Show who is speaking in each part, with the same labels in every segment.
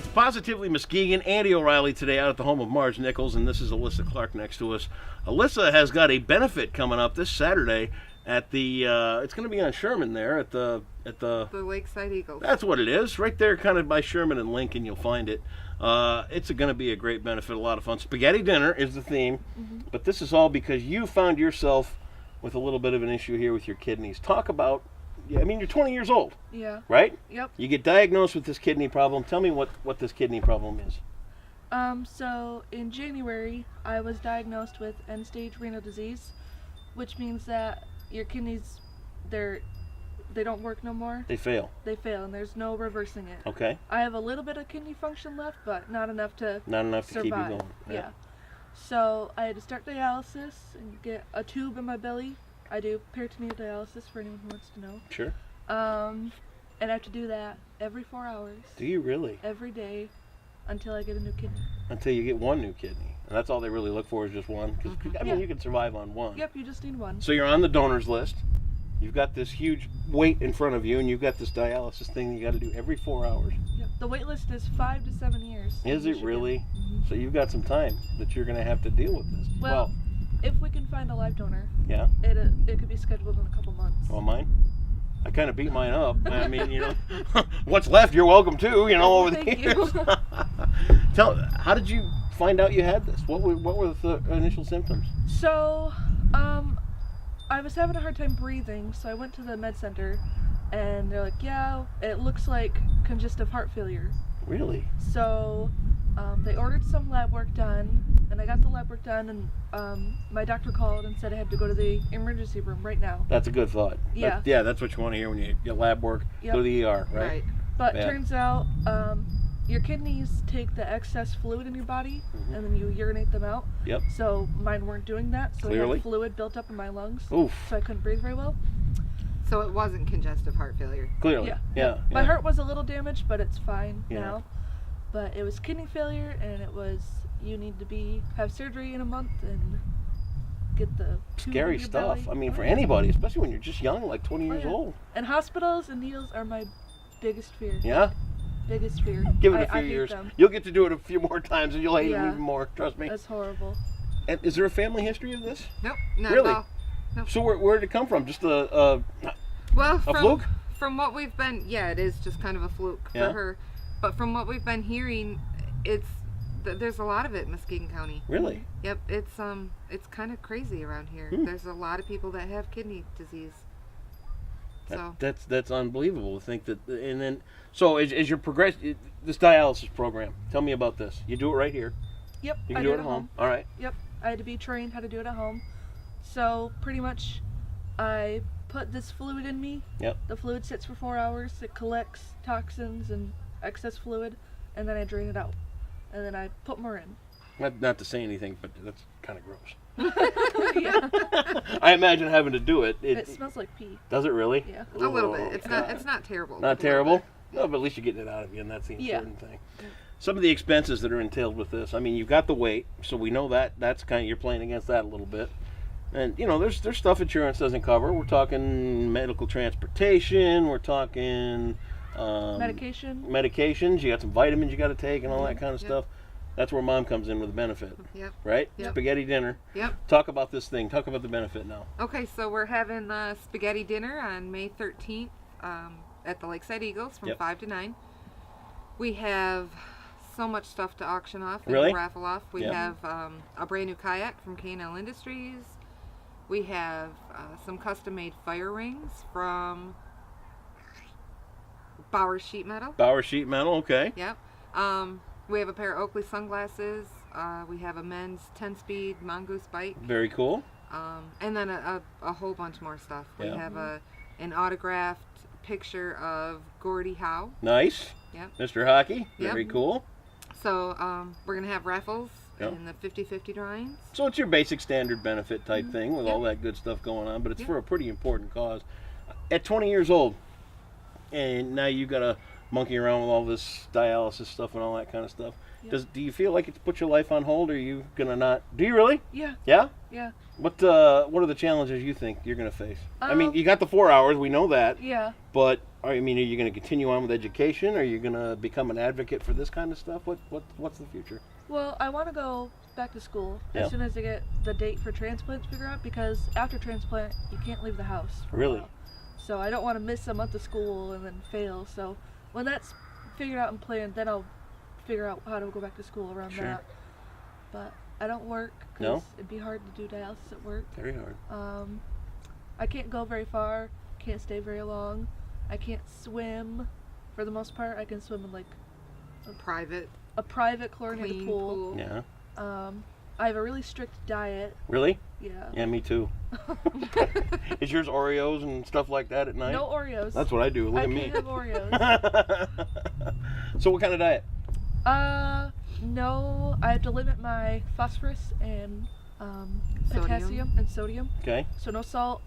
Speaker 1: It's Positively Muskegon. Andy O'Reilly today out at the home of Marge Nichols, and this is Alyssa Clark next to us. Alyssa has got a benefit coming up this Saturday at the, it's going to be on Sherman there at the
Speaker 2: Lakeside Eagles.
Speaker 1: That's what it is, right there kind of by Sherman and Lincoln, you'll find it. It's going to be a great benefit, a lot of fun. Spaghetti dinner is the theme, but this is all because you found yourself with a little bit of an issue here with your kidneys. Talk about, I mean, you're 20 years old.
Speaker 3: Yeah.
Speaker 1: Right?
Speaker 3: Yep.
Speaker 1: You get diagnosed with this kidney problem. Tell me what this kidney problem is.
Speaker 3: So in January, I was diagnosed with end-stage renal disease, which means that your kidneys, they don't work no more.
Speaker 1: They fail.
Speaker 3: They fail, and there's no reversing it.
Speaker 1: Okay.
Speaker 3: I have a little bit of kidney function left, but not enough to
Speaker 1: survive.
Speaker 3: Keep you
Speaker 1: going.
Speaker 3: Yeah. So I had to start dialysis and get a tube in my belly. I do peritoneal dialysis for anyone who wants to know.
Speaker 1: Sure.
Speaker 3: And I have to do that every 4 hours.
Speaker 1: Do you really?
Speaker 3: Every day until I get a new kidney.
Speaker 1: Until you get one new kidney. And that's all they really look for is just one. 'Cause, I mean, you can survive on one.
Speaker 3: Yep, you just need one.
Speaker 1: So you're on the donors list. You've got this huge weight in front of you, and you've got this dialysis thing you got to do every 4 hours.
Speaker 3: Yep. The wait list is 5 to 7 years.
Speaker 1: Is it really? So you've got some time that you're going to have to deal with this.
Speaker 3: Well, if we can find a live donor,
Speaker 1: yeah,
Speaker 3: it could be scheduled in a couple months.
Speaker 1: Well, mine? I kind of beat mine up. I mean, you know, what's left, you're welcome to, you know, over the years. How did you find out you had this? What were the initial symptoms?
Speaker 3: So, I was having a hard time breathing, so I went to the med center, and they're like, yeah, it looks like congestive heart failure.
Speaker 1: Really?
Speaker 3: So, they ordered some lab work done, and I got the lab work done, and my doctor called and said I had to go to the emergency room right now.
Speaker 1: That's a good thought.
Speaker 3: Yeah.
Speaker 1: That's what you want to hear when you get lab work.
Speaker 3: Yep.
Speaker 1: Go to the ER, right?
Speaker 3: But turns out, your kidneys take the excess fluid in your body, and then you urinate them out.
Speaker 1: Yep.
Speaker 3: So mine weren't doing that, so
Speaker 1: Clearly.
Speaker 3: I had fluid built up in my lungs.
Speaker 1: Oof.
Speaker 3: So I couldn't breathe very well.
Speaker 2: So it wasn't congestive heart failure.
Speaker 1: Clearly. Yeah.
Speaker 3: My heart was a little damaged, but it's fine
Speaker 1: Yeah.
Speaker 3: now. But it was kidney failure, and it was, you need to have surgery in a month and get the tube
Speaker 1: Scary
Speaker 3: in your
Speaker 1: stuff.
Speaker 3: belly.
Speaker 1: I mean, for anybody, especially when you're just young, like 20 years old.
Speaker 3: And hospitals and needles are my biggest fear.
Speaker 1: Yeah?
Speaker 3: Biggest fear.
Speaker 1: Give it a few
Speaker 3: I hate
Speaker 1: years.
Speaker 3: them.
Speaker 1: You'll get to do it a few more times, and you'll hate it even more. Trust me.
Speaker 3: That's horrible.
Speaker 1: And is there a family history of this?
Speaker 2: Nope, not
Speaker 1: Really?
Speaker 2: at all. Nope.
Speaker 1: So where did it come from? Just a fluke?
Speaker 2: From what we've been, it is just kind of a fluke for her. But from what we've been hearing, there's a lot of it in Muskegon County.
Speaker 1: Really?
Speaker 2: Yep, it's kind of crazy around here. There's a lot of people that have kidney disease. So
Speaker 1: that's unbelievable to think that. And then, so as you progress, this dialysis program, tell me about this. You do it right here.
Speaker 3: Yep.
Speaker 1: You can do it at home. All right.
Speaker 3: Yep. I had to be trained how to do it at home. So pretty much, I put this fluid in me.
Speaker 1: Yep.
Speaker 3: The fluid sits for 4 hours. It collects toxins and excess fluid, and then I drain it out, and then I put more in.
Speaker 1: Not to say anything, but that's kind of gross.
Speaker 3: Yeah.
Speaker 1: I imagine having to do it.
Speaker 3: It smells like pee.
Speaker 1: Does it really?
Speaker 3: Yeah.
Speaker 2: a little bit. It's not terrible.
Speaker 1: Not terrible? No, but at least you're getting it out of you, and that's the important thing. Some of the expenses that are entailed with this. I mean, you've got the weight, so we know that's kind of, you're playing against that a little bit. And, you know, there's stuff insurance doesn't cover. We're talking medical transportation. We're talking medications. You got some vitamins you got to take and all that kind of stuff. That's where Mom comes in with the benefit.
Speaker 2: Yep.
Speaker 1: Right?
Speaker 2: Yep.
Speaker 1: Spaghetti dinner.
Speaker 2: Yep.
Speaker 1: Talk about this thing. Talk about the benefit now.
Speaker 2: Okay, so we're having spaghetti dinner on May 13th at the Lakeside Eagles from 5 to 9. We have so much stuff to auction off and raffle off. We have a brand new kayak from K&L Industries. We have some custom-made fire rings from Bauer Sheet Metal.
Speaker 1: Bauer Sheet Metal, okay.
Speaker 2: Yep. We have a pair of Oakley sunglasses. We have a men's 10-speed mongoose bike.
Speaker 1: Very cool.
Speaker 2: And then a whole bunch more stuff. We have an autographed picture of Gordie Howe.
Speaker 1: Nice.
Speaker 2: Yep.
Speaker 1: Mr. Hockey.
Speaker 2: Yep.
Speaker 1: Very cool.
Speaker 2: So we're going to have raffles and the 50-50 drawings.
Speaker 1: So it's your basic standard benefit type thing with all that good stuff going on, but it's for a pretty important cause. At 20 years old, and now you got monkeying around with all this dialysis stuff and all that kind of stuff.
Speaker 3: Yep.
Speaker 1: Do you feel like it's put your life on hold, or are you gonna not? Do you really?
Speaker 3: Yeah.
Speaker 1: Yeah?
Speaker 3: Yeah.
Speaker 1: What are the challenges you think you're gonna face? I mean, you got the 4 hours, we know that.
Speaker 3: Yeah.
Speaker 1: But are you gonna continue on with education? Are you gonna become an advocate for this kind of stuff? What's the future?
Speaker 3: Well, I want to go back to school
Speaker 1: Yeah.
Speaker 3: as soon as I get the date for transplant figured out, because after transplant you can't leave the house for a
Speaker 1: Really?
Speaker 3: while. So I don't want to miss a month of school and then fail. So when that's figured out and planned, then I'll figure out how to go back to school around
Speaker 1: Sure.
Speaker 3: that. But I don't work
Speaker 1: No?
Speaker 3: because it'd be hard to do dialysis at work.
Speaker 1: Very hard.
Speaker 3: I can't go very far, can't stay very long. I can't swim for the most part. I can swim in like
Speaker 2: A private
Speaker 3: chlorinated
Speaker 2: clean
Speaker 3: pool.
Speaker 2: pool.
Speaker 1: Yeah.
Speaker 3: I have a really strict diet.
Speaker 1: Really?
Speaker 3: Yeah.
Speaker 1: Yeah, me too. Is yours Oreos and stuff like that at night?
Speaker 3: No Oreos.
Speaker 1: That's what I do. Look
Speaker 3: I
Speaker 1: at
Speaker 3: can't
Speaker 1: me.
Speaker 3: have Oreos.
Speaker 1: So what kind of diet?
Speaker 3: No, I have to limit my phosphorus and potassium and sodium.
Speaker 1: Okay.
Speaker 3: So no salt,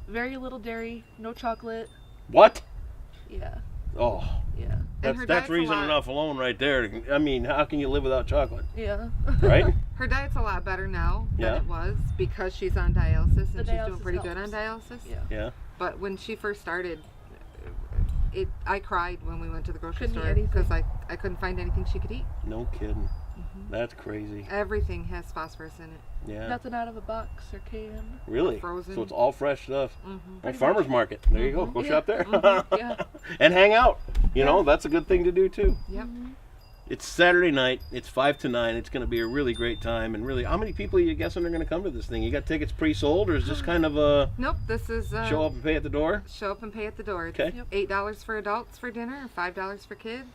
Speaker 3: very little dairy, no chocolate.
Speaker 1: What?
Speaker 3: Yeah,
Speaker 1: Oh,
Speaker 3: yeah,
Speaker 1: that's
Speaker 2: her diet's a
Speaker 1: reason
Speaker 2: lot.
Speaker 1: enough alone right there. I mean, how can you live without chocolate?
Speaker 3: yeah.
Speaker 1: Right?
Speaker 2: Her diet's a lot better now than
Speaker 1: Yeah.
Speaker 2: it was because she's on dialysis
Speaker 3: The
Speaker 2: and she's doing
Speaker 3: dialysis
Speaker 2: pretty good on
Speaker 3: helps.
Speaker 2: dialysis.
Speaker 3: Yeah.
Speaker 1: Yeah.
Speaker 2: But when she first started, I cried when we went to the grocery
Speaker 3: Couldn't eat
Speaker 2: store
Speaker 3: anything.
Speaker 2: because I couldn't find anything she could eat.
Speaker 1: No kidding. That's crazy.
Speaker 2: Everything has phosphorus in it.
Speaker 1: Yeah.
Speaker 3: Nothing out of a box or can.
Speaker 1: Really?
Speaker 2: Frozen.
Speaker 1: So it's all fresh stuff.
Speaker 2: Mm-hmm.
Speaker 1: Well,
Speaker 3: Pretty
Speaker 1: farmer's
Speaker 3: much.
Speaker 1: market. There you go. Go
Speaker 3: Yeah.
Speaker 1: shop there.
Speaker 3: Yeah.
Speaker 1: And hang out. You know,
Speaker 3: Yeah.
Speaker 1: that's a good thing to do too.
Speaker 2: Yep.
Speaker 3: Mhm.
Speaker 1: It's Saturday night. It's 5 to 9. It's going to be a really great time. And really, how many people are you guessing are going to come to this thing? You got tickets pre-sold, or is this kind of a
Speaker 2: Nope. This is
Speaker 1: show up and pay at the door?
Speaker 2: show up and pay at the door. It's
Speaker 1: Okay.
Speaker 3: Yep.
Speaker 2: $8 for adults for dinner, $5 for kids,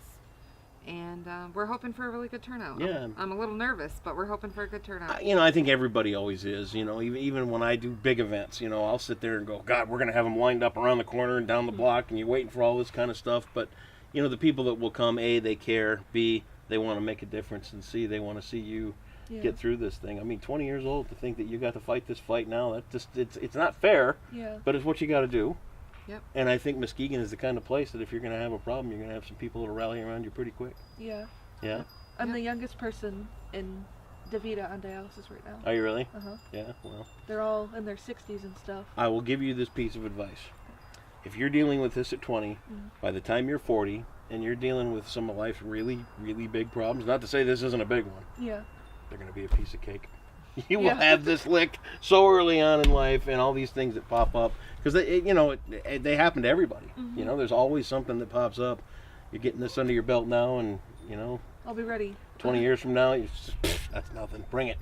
Speaker 2: and we're hoping for a really good turnout.
Speaker 1: Yeah.
Speaker 2: I'm a little nervous, but we're hoping for a good turnout.
Speaker 1: You know, I think everybody always is. You know, even when I do big events, you know, I'll sit there and go, God, we're going to have them lined up around the corner and down the block, and you're waiting for all this kind of stuff. But, you know, the people that will come, A, they care, B, they want to make a difference, and C, they want to see you
Speaker 3: Yeah.
Speaker 1: get through this thing. I mean, 20 years old to think that you got to fight this fight now, that just it's not fair,
Speaker 3: Yeah.
Speaker 1: but it's what you got to do.
Speaker 2: Yep.
Speaker 1: And I think Muskegon is the kind of place that if you're going to have a problem, you're going to have some people that'll rally around you pretty quick.
Speaker 3: Yeah.
Speaker 1: Yeah?
Speaker 3: I'm
Speaker 2: Yep.
Speaker 3: the youngest person in DaVita on dialysis right now.
Speaker 1: Are you really?
Speaker 3: Uh-huh.
Speaker 1: Yeah, well.
Speaker 3: They're all in their 60s and stuff.
Speaker 1: I will give you this piece of advice. If you're dealing with this at 20, by the time you're 40, and you're dealing with some of life's really, really big problems, not to say this isn't a big one,
Speaker 3: Yeah.
Speaker 1: they're going to be a piece of cake. You will
Speaker 3: Yeah.
Speaker 1: have this lick so early on in life, and all these things that pop up, because they happen to everybody. You know, there's always something that pops up. You're getting this under your belt now, and you know,
Speaker 3: I'll be ready.
Speaker 1: 20 years from now, you just, that's nothing. Bring it.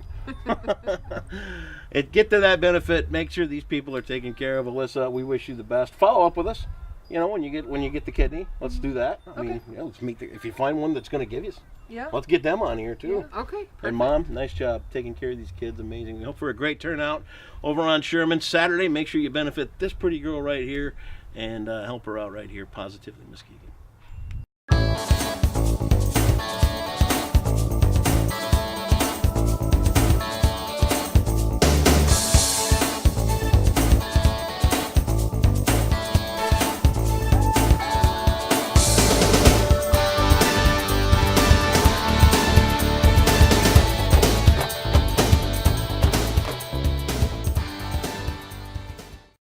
Speaker 1: Get to that benefit. Make sure these people are taken care of. Alyssa, we wish you the best. Follow up with us. You know, when you get the kidney, let's do that. I mean,
Speaker 3: Okay.
Speaker 1: yeah, let's meet. If you find one that's going to give you,
Speaker 3: Yeah.
Speaker 1: let's get them on here too.
Speaker 2: Okay. Perfect.
Speaker 1: And Mom, nice job taking care of these kids. Amazing. We hope for a great turnout over on Sherman Saturday. Make sure you benefit this pretty girl right here and help her out right here. Positively Muskegon.